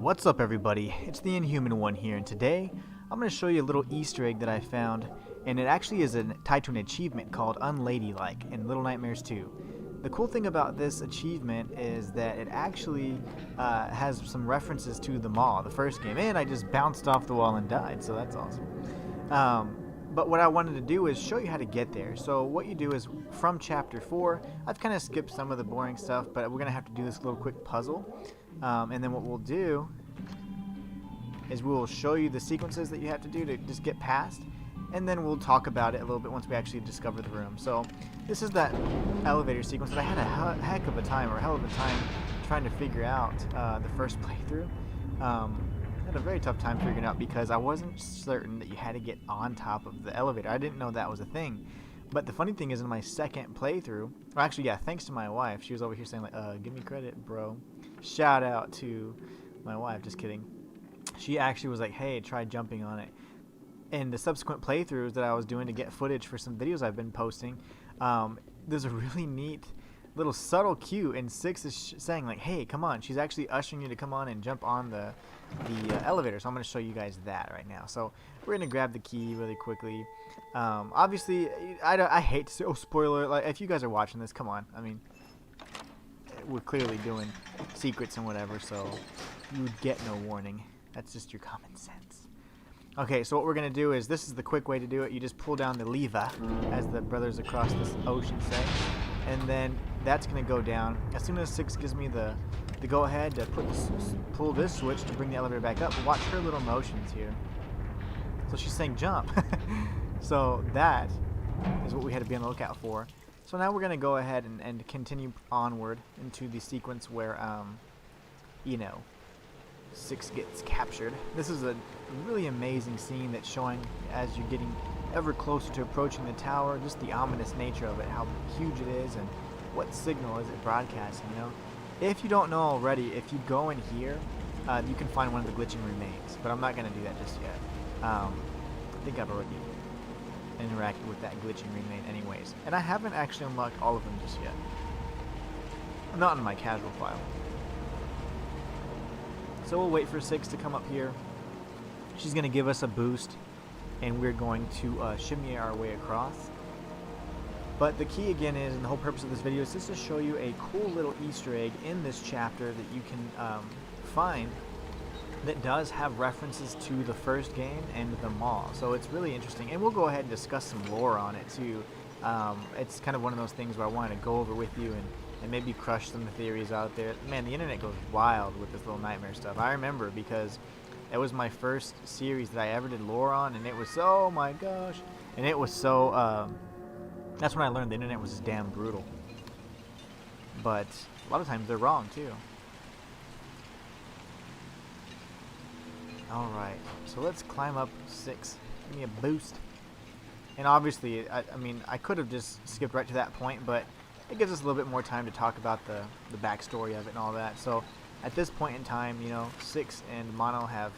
What's up, everybody? It's the Inhuman one here, and today I'm going to show you a little Easter egg that I found, and it actually is tied to an achievement called Unladylike in Little Nightmares 2. The cool thing about this achievement is that it actually has some references to the mall, the first game, and I just bounced off the wall and died, so that's awesome. But what I wanted to do is show you how to get there. So what you do is from Chapter 4, I've kind of skipped some of the boring stuff, but we're going to have to do this little quick puzzle. And then what we'll do is we'll show you the sequences that you have to do to just get past, and then we'll talk about it a little bit once we actually discover the room. So this is that elevator sequence that I had a heck of a time, or a hell of a time, trying to figure out the first playthrough. I had a very tough time figuring it out because I wasn't certain that you had to get on top of the elevator. I didn't know that was a thing. But the funny thing is, in my second playthrough, or actually, yeah, thanks to my wife, she was over here saying, like, give me credit, bro. Shout out to my wife, just kidding. She actually was like, hey, try jumping on it. And the subsequent playthroughs that I was doing to get footage for some videos I've been posting, there's a really neat little subtle cue, and 6 is saying, like, hey, come on. She's actually ushering you to come on and jump on the elevator. So I'm going to show you guys that right now. So we're going to grab the key really quickly. Obviously, I hate to say, oh, spoiler, like, if you guys are watching this, come on. I mean, we're clearly doing secrets and whatever, so you would get no warning. That's just your common sense. Okay, so what we're going to do is, this is the quick way to do it. You just pull down the lever, as the brothers across this ocean say, and then that's going to go down. As soon as 6 gives me the go-ahead to pull this switch to bring the elevator back up, watch her little motions here. So she's saying jump. So that is what we had to be on the lookout for. So now we're going to go ahead and continue onward into the sequence where, you know, 6 gets captured. This is a really amazing scene that's showing, as you're getting ever closer to approaching the tower, just the ominous nature of it, how huge it is, and what signal is it broadcasting, you know. If you don't know already, if you go in here, you can find one of the glitching remains, but I'm not going to do that just yet. I think I've already interacted with that glitching remain anyways, and I haven't actually unlocked all of them just yet. Not in my casual file. So we'll wait for 6 to come up here. She's going to give us a boost, and we're going to shimmy our way across. But the key again is, and the whole purpose of this video is just to show you a cool little Easter egg in this chapter that you can find that does have references to the first game and the mall. So it's really interesting, and we'll go ahead and discuss some lore on it too. It's kind of one of those things where I wanted to go over with you and maybe crush some theories out there. Man, the internet goes wild with this Little Nightmare stuff. I remember because it was my first series that I ever did lore on, and it was so, oh my gosh, and it was so, that's when I learned the internet was just damn brutal. But a lot of times they're wrong too. Alright, so let's climb up 6. Give me a boost. And obviously, I mean, I could have just skipped right to that point, but it gives us a little bit more time to talk about the backstory of it and all that. So at this point in time, you know, 6 and Mono have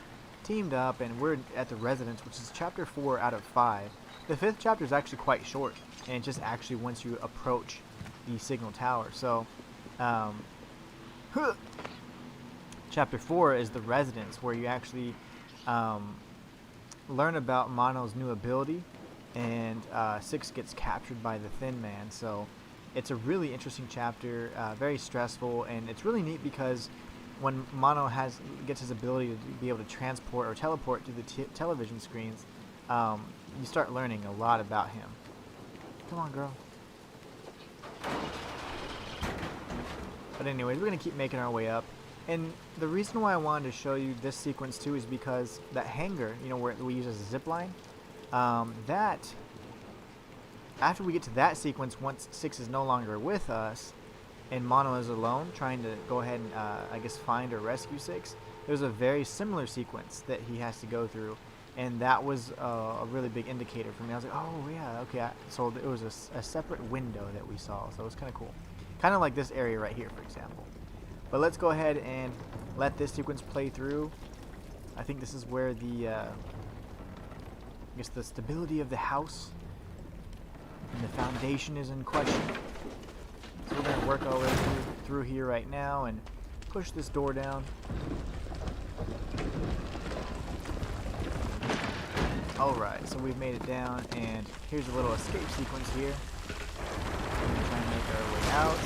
teamed up, and we're at the residence, which is chapter 4 out of 5. The 5th chapter is actually quite short, and it just actually once you approach the signal tower. So chapter 4 is the residence, where you actually learn about Mono's new ability, and 6 gets captured by the Thin Man. So it's a really interesting chapter, very stressful, and it's really neat because when Mono gets his ability to be able to transport or teleport to the television screens, you start learning a lot about him. Come on, girl. But anyways, we're going to keep making our way up. And the reason why I wanted to show you this sequence too is because that hangar, you know, where we use as a zip line, that, after we get to that sequence, once 6 is no longer with us, and Mono is alone, trying to go ahead and, I guess, find or rescue 6, it was a very similar sequence that he has to go through. And that was a really big indicator for me. I was like, oh yeah, okay. So it was a separate window that we saw, so it was kind of cool. Kind of like this area right here, for example. But let's go ahead and let this sequence play through. I think this is where the, I guess the stability of the house and the foundation is in question. So we're going to work our way through here right now and push this door down. Alright, so we've made it down, and here's a little escape sequence here. We're going to try and make our way out.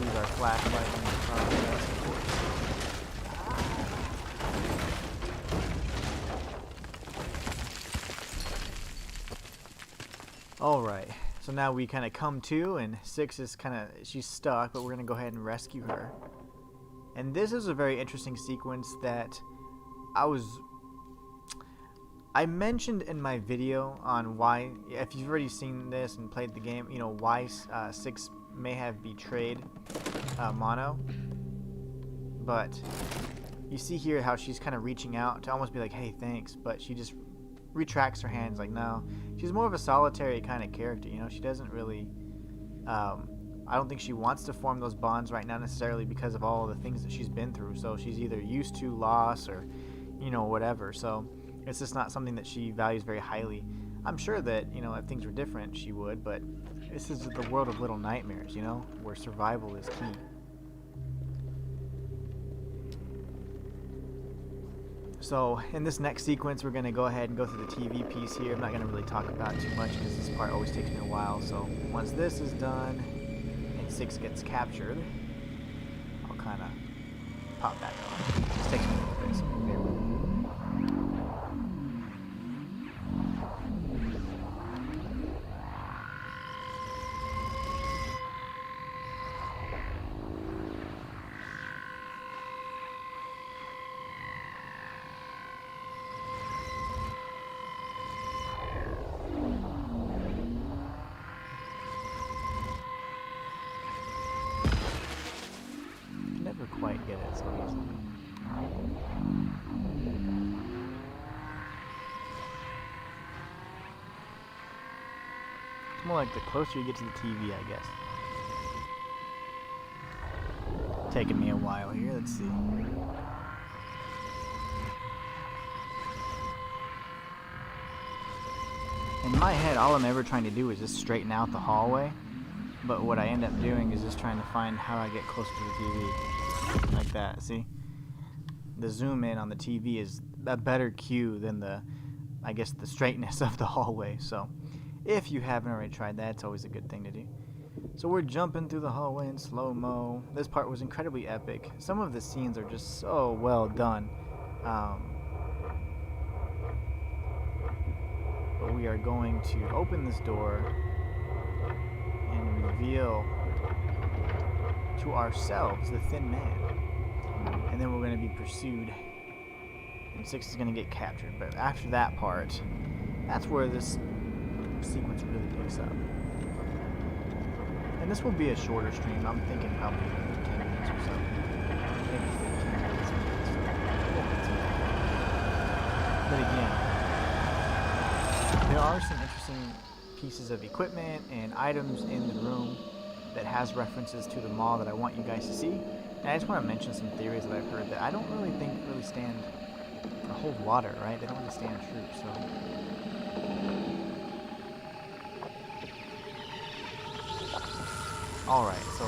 Use our flashlight in the process, of course. Alright, so now we kind of come to, and 6 is she's stuck, but we're going to go ahead and rescue her. And this is a very interesting sequence that I mentioned in my video on why, if you've already seen this and played the game, you know, why 6 may have betrayed Mono. But you see here how she's kind of reaching out to almost be like, hey, thanks, but she just retracts her hands like, no. She's more of a solitary kind of character, you know. She doesn't really, I don't think she wants to form those bonds right now necessarily because of all the things that she's been through. So she's either used to loss or, you know, whatever. So it's just not something that she values very highly. I'm sure that, you know, if things were different, she would, but this is the world of little nightmares, you know, where survival is key. So in this next sequence, we're going to go ahead and go through the TV piece here. I'm not going to really talk about it too much because this part always takes me a while. So once this is done and 6 gets captured, I'll kind of pop back on. This takes me a little bit, so bear with me. Never quite get it so easily. It's more like the closer you get to the TV, I guess. Taking me a while here, let's see. In my head, all I'm ever trying to do is just straighten out the hallway. But what I end up doing is just trying to find how I get closer to the TV. Like that, see? The zoom in on the TV is a better cue than the, I guess, the straightness of the hallway. So, if you haven't already tried that, it's always a good thing to do. So we're jumping through the hallway in slow-mo. This part was incredibly epic. Some of the scenes are just so well done. But we are going to open this door and reveal to ourselves the Thin Man. And then we're going to be pursued, and 6 is going to get captured. But after that part, that's where this sequence really picks up. And this will be a shorter stream. I'm thinking probably 10 minutes or so. Maybe 15 minutes. But again, there are some interesting pieces of equipment and items in the room that has references to the mall that I want you guys to see. And I just want to mention some theories that I've heard that I don't really think really stand or hold water, right? They don't really stand true, so. Alright, so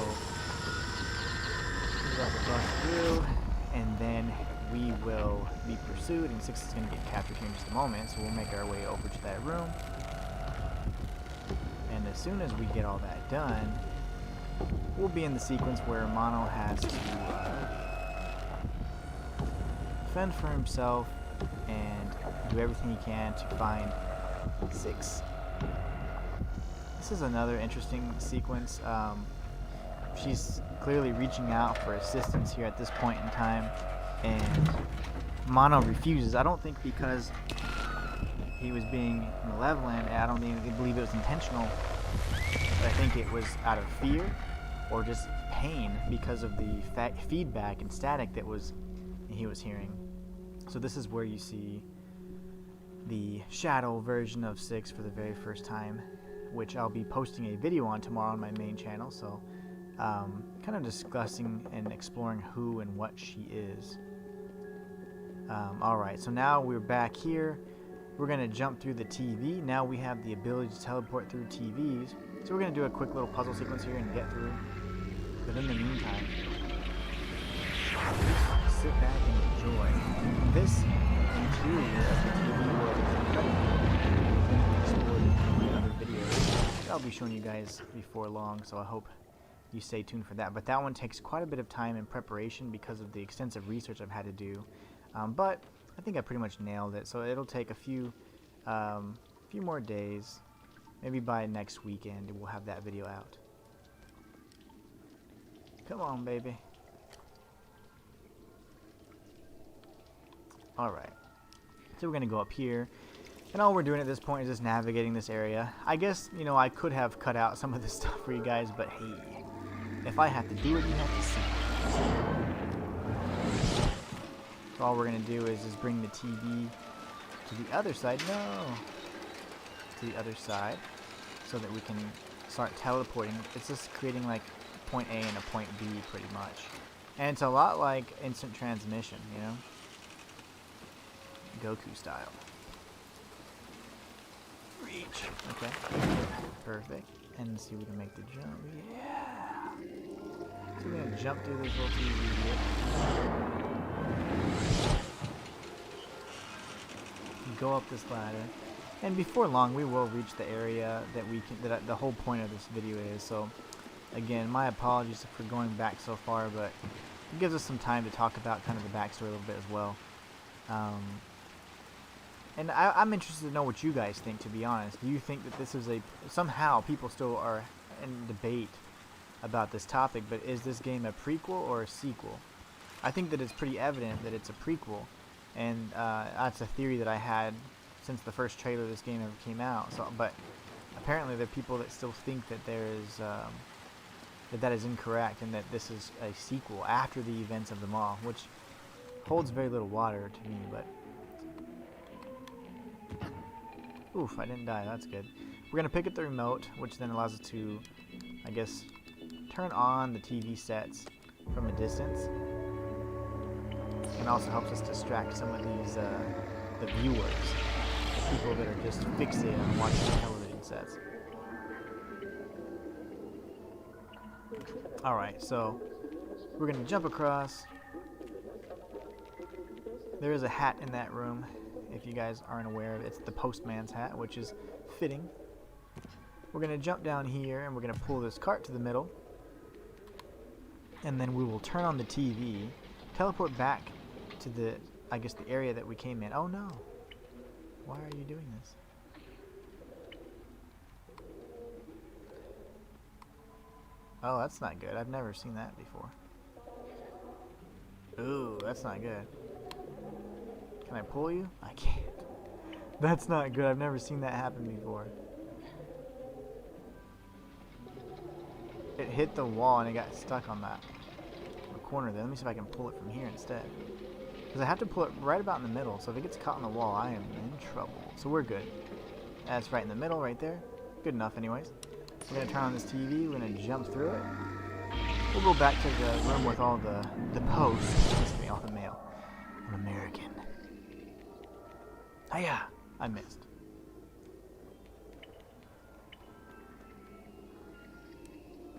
we're about to bust through, and then we will be pursued, and 6 is going to get captured here in just a moment, so we'll make our way over to that room. And as soon as we get all that done, we'll be in the sequence where Mono has to fend for himself and do everything he can to find 6. This is another interesting sequence. She's clearly reaching out for assistance here at this point in time, and Mono refuses. I don't think because he was being malevolent, I don't even believe it was intentional, but I think it was out of fear or just pain because of the feedback and static that he was hearing. So this is where you see the shadow version of 6 for the very first time, which I'll be posting a video on tomorrow on my main channel, so kind of discussing and exploring who and what she is. Alright, so now we're back here. We're going to jump through the TV. Now we have the ability to teleport through TVs. So we're going to do a quick little puzzle sequence here and get through. But in the meantime, just sit back and enjoy. This interior of the TV world is incredible. In other videos I'll be showing you guys before long, so I hope you stay tuned for that. But that one takes quite a bit of time in preparation because of the extensive research I've had to do. But I think I pretty much nailed it, so it'll take a few more days. Maybe by next weekend we'll have that video out. Come on, baby. Alright. So we're going to go up here. And all we're doing at this point is just navigating this area. I guess, you know, I could have cut out some of this stuff for you guys, but hey, if I have to do it, you have to see it. So all we're going to do is just bring the TV to the other side. No! To the other side, so that we can start teleporting. It's just creating like point A and a point B pretty much. And it's a lot like instant transmission, you know? Goku style. Reach. Okay. Perfect. And see if we can make the jump. Yeah! So we're going to jump through this little TV here. Go up this ladder. And before long, we will reach the area that the whole point of this video is. So, again, my apologies for going back so far, but it gives us some time to talk about kind of the backstory a little bit as well. And I'm interested to know what you guys think, to be honest. Do you think that this is somehow people still are in debate about this topic, but is this game a prequel or a sequel? I think that it's pretty evident that it's a prequel, and that's a theory that I had since the first trailer of this game ever came out. So, but apparently there are people that still think that there is that is incorrect, and that this is a sequel after the events of the mall, which holds very little water to me. But oof, I didn't die. That's good. We're gonna pick up the remote, which then allows us to, I guess, turn on the TV sets from a distance, and also helps us distract some of these the viewers, people that are just fixated on watching television sets. Alright, so we're going to jump across. There is a hat in that room, if you guys aren't aware of it. It's the postman's hat, which is fitting. We're going to jump down here, and we're going to pull this cart to the middle. And then we will turn on the TV, teleport back to the, I guess, the area that we came in. Oh no! Why are you doing this? Oh, that's not good. I've never seen that before. Ooh, that's not good. Can I pull you? I can't. That's not good. I've never seen that happen before. It hit the wall and it got stuck on that corner there. Let me see if I can pull it from here instead. Because I have to pull it right about in the middle, so if it gets caught on the wall, I am in trouble. So we're good. That's right in the middle, right there. Good enough anyways. So we're going to turn on this TV, we're going to jump through it. We'll go back to the room with all the posts. Excuse me, all the mail. I'm American. Hiya! I missed.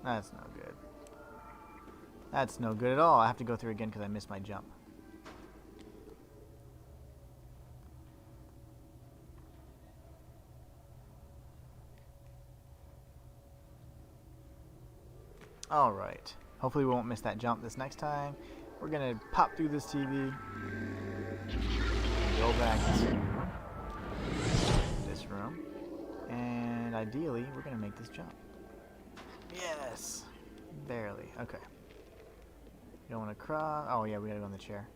That's no good. That's no good at all. I have to go through again because I missed my jump. Alright. Hopefully we won't miss that jump this next time. We're gonna pop through this TV and go back to this room. And ideally, we're gonna make this jump. Yes! Barely. Okay. You don't want to cross. Oh yeah, we gotta go on the chair.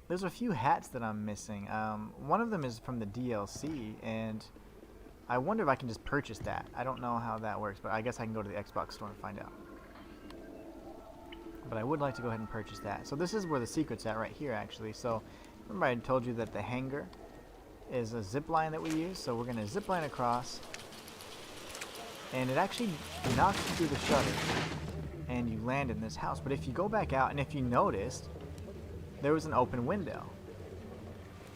There's a few hats that I'm missing. One of them is from the DLC, and I wonder if I can just purchase that. I don't know how that works, but I guess I can go to the Xbox store and find out. But I would like to go ahead and purchase that. So this is where the secret's at right here, actually. So remember I told you that the hangar is a zip line that we use. So we're going to zip line across. And it actually knocks you through the shutter. And you land in this house. But if you go back out, and if you noticed, there was an open window.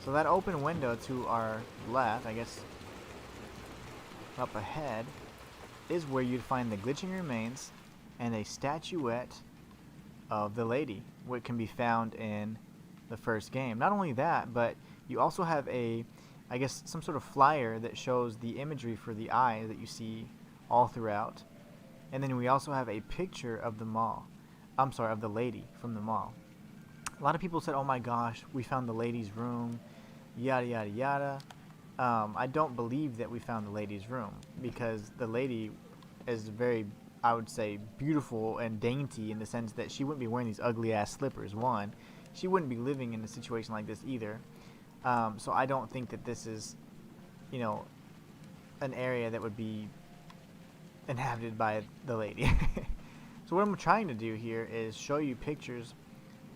So that open window to our left, I guess up ahead, is where you'd find the glitching remains and a statuette of the lady, which can be found in the first game. Not only that, but you also have I guess some sort of flyer that shows the imagery for the eye that you see all throughout. And then we also have a picture of the mall. I'm sorry, of the lady from the mall. A lot of people said, oh my gosh, we found the lady's room, yada yada yada. I don't believe that we found the lady's room, because the lady is very, I would say, beautiful and dainty in the sense that she wouldn't be wearing these ugly ass slippers. One, she wouldn't be living in a situation like this either. So I don't think that this is, you know, an area that would be inhabited by the lady. So what I'm trying to do here is show you pictures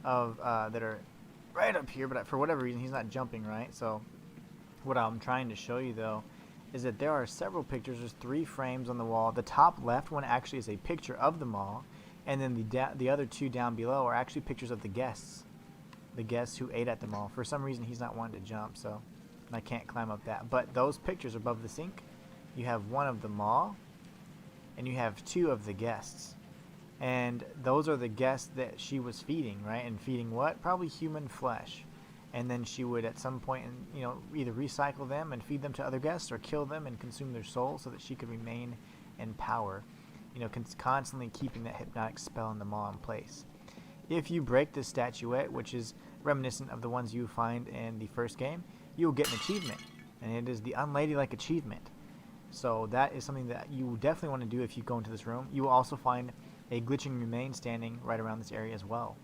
of that are right up here, but for whatever reason he's not jumping right. So what I'm trying to show you though is that there are several pictures. There's 3 frames on the wall. The top left one actually is a picture of the mall, and then the other 2 down below are actually pictures of the guests who ate at the mall. For some reason he's not wanting to jump, so I can't climb up that. But those pictures above the sink, you have one of the mall and you have 2 of the guests. And those are the guests that she was feeding, right? And feeding what? Probably human flesh. And then she would at some point, you know, either recycle them and feed them to other guests, or kill them and consume their souls so that she could remain in power. You know, constantly keeping that hypnotic spell in the mall in place. If you break this statuette, which is reminiscent of the ones you find in the first game, you'll get an achievement. And it is the Unladylike achievement. So that is something that you definitely want to do if you go into this room. You will also find a glitching remain standing right around this area as well.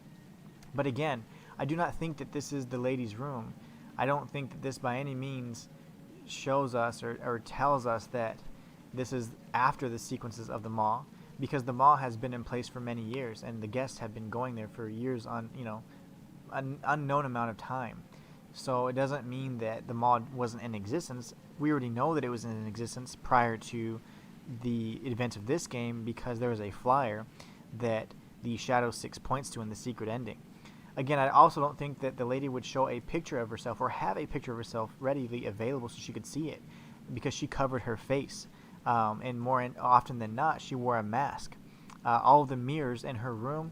But again, I do not think that this is the lady's room. I don't think that this by any means shows us or tells us that this is after the sequences of the mall, because the mall has been in place for many years and the guests have been going there for years on, you know, an unknown amount of time. So it doesn't mean that the mall wasn't in existence. We already know that it was in existence prior to the events of this game, because there was a flyer that the Shadow 6 points to in the secret ending. Again, I also don't think that the lady would show a picture of herself or have a picture of herself readily available so she could see it, because she covered her face. And more often than not, she wore a mask. All of the mirrors in her room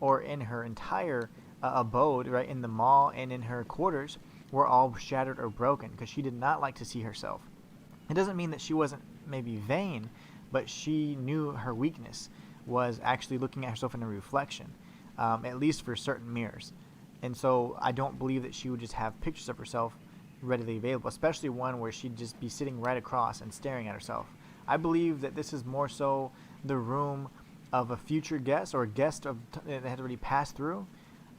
or in her entire abode, right, in the mall and in her quarters, were all shattered or broken, because she did not like to see herself. It doesn't mean that she wasn't maybe vain, but she knew her weakness was actually looking at herself in a reflection, at least for certain mirrors. And so I don't believe that she would just have pictures of herself readily available, especially one where she'd just be sitting right across and staring at herself. I believe that this is more so the room of a future guest, or a guest that had already passed through.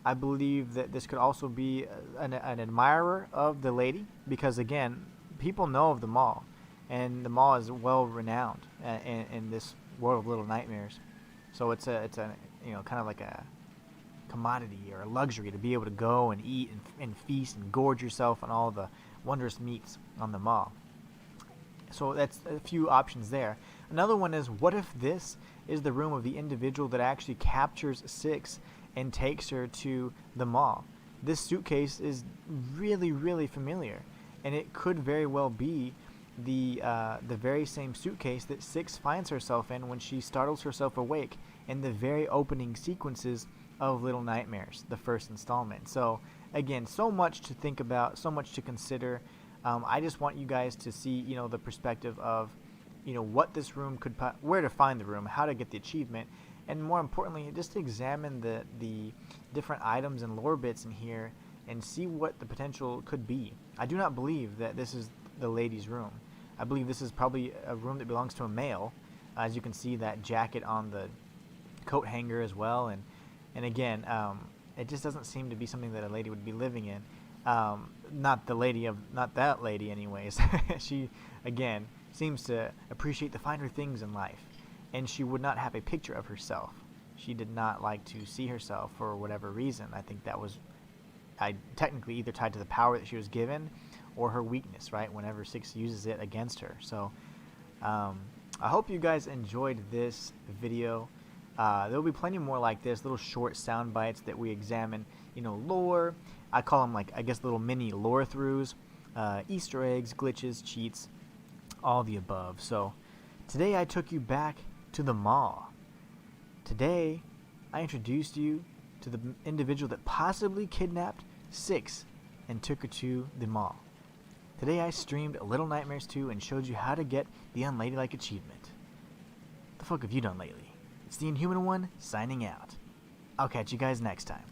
I believe that this could also be an admirer of the lady, because again, people know of the mall, and the mall is well renowned in this world of Little Nightmares. So it's a you know, kind of like a commodity or a luxury to be able to go and eat and feast and gorge yourself on all the wondrous meats on the mall. So that's a few options there. Another one is, what if this is the room of the individual that actually captures Six and takes her to the mall? This suitcase is really, really familiar, and it could very well be the very same suitcase that Six finds herself in when she startles herself awake in the very opening sequences of Little Nightmares, the first installment. So again, so much to think about, so much to consider. I just want you guys to see, you know, the perspective of, what this room where to find the room, how to get the achievement, and more importantly, just to examine the different items and lore bits in here and see what the potential could be. I do not believe that this is the lady's room. I believe this is probably a room that belongs to a male. As you can see, that jacket on the coat hanger as well, and again, it just doesn't seem to be something that a lady would be living in. Not that lady anyways. She, again, seems to appreciate the finer things in life, and she would not have a picture of herself. She did not like to see herself for whatever reason. I think that was technically either tied to the power that she was given or her weakness, right, whenever Six uses it against her. So I hope you guys enjoyed this video. There will be plenty more like this, little short sound bites that we examine, lore. I call them, like, I guess, little mini lore throughs, Easter eggs, glitches, cheats, all the above. So today I took you back to the mall. Today I introduced you to the individual that possibly kidnapped Six and took her to the mall. Today I streamed Little Nightmares 2 and showed you how to get the Unladylike achievement. What the fuck have you done lately? It's the Inhuman one, signing out. I'll catch you guys next time.